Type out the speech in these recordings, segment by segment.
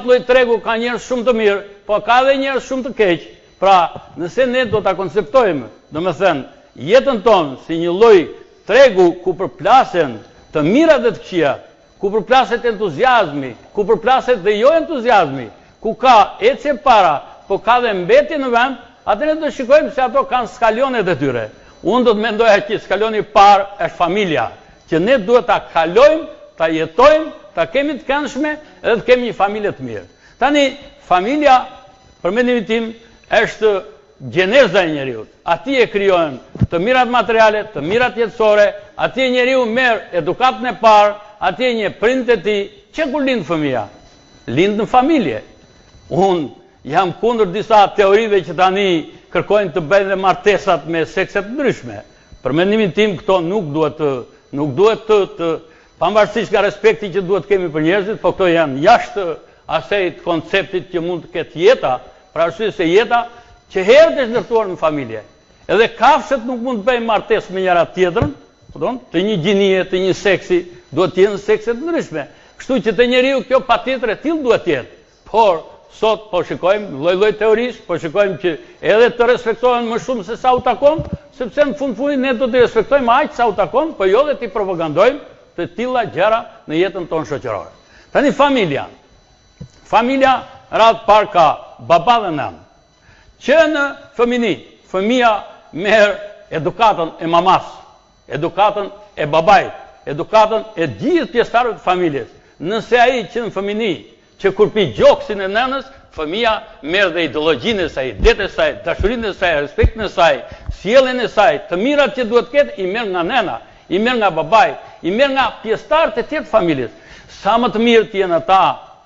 Lloj tregu ka njerëz shumë të mirë, po ka edhe njerëz shumë të keq. Pra, nëse ne do ta konceptojmë, domethënë, jetën tonë si një lloj tregu ku përplasen të mirat dhe të këqija, ku përplaset entuziazmi, ku përplaset dhe jo entuziazmi, ku ka ecje para, po ka dhe mbetje në vend, atëherë do shikojmë se ato kanë skalionet e tyre. Unë do të mendoja që skaloni i parë është familja, që ne duhet ta kalojmë, ta jetojmë, ta kemi të këndshme edhe të kemi një familje të mirë. Tani, familja, për mendimin tim, është gjeneza e njeriut. Ati e krijohen të mirat materiale, të mirat jetësore, ati e njeriu merr edukatën e parë, ati e një prind e tij, që kur lind fëmia? Lind në familje. Unë jam kundër disa teorive që tani kërkojnë të bëjnë dhe martesat me sekse të ndryshme. Për mendimin tim, këto nuk duhet të pavarësisht nga respekti që duhet kemi për njerëzit, po këto janë jashtë asaj konceptit që mund të ketë jeta, për arsye se jeta që herët është ndërtuar në familje. Edhe kafshët nuk mund të bëjnë martesë me njëra tjetrën, të një gjinie, të një seksi, duhet të jenë sekse të ndryshme. Kështu që te njeriu kjo patjetër e tillë duhet të jetë. Por sot po shikojmë lloj-lloj teorish, po shikojmë që edhe të respektohen më shumë se sa u takon, sepse në fund ne do të respektojmë aq sa u takon, po jo dhe të propagandojmë të tilla gjëra në jetën tonë shoqërore. Tani familja. Familja radh par ka baba dhe nënë. Që në fëmijë, fëmia merr edukatën e mamas, edukatën e babait, edukatën e gjithë pjesëtarëve të familjes. Nëse ai që në fëmijë që kur pi gjoksin e nënës, fëmia merr dhe ideologjinë e saj, detën e saj, dashurinë e saj, respektin e saj, sjelljen e saj, të mirat që duhet ketë i merr nga nëna, i merr nga babai, i merr nga pjesëtarët e tjerë të familjes. Sa më të mirë të jenë ata,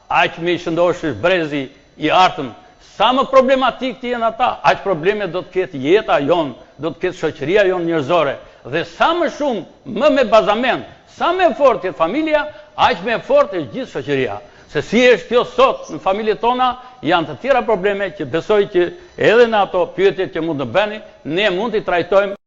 aq më i shëndosh është brezi i artëm. Sa më problematik të jenë ata, aq probleme do të ketë jeta jonë, do të ketë shoqëria jonë njerëzore. Dhe sa më shumë, më me bazament, sa më e fortë jetë familja, aq më e fortë është gjithë shoqëria. Se si është kjo sot në familjet tona, janë të tjera probleme që besoj që edhe në ato pyetje që mund të bëni, ne mund t'i trajtojmë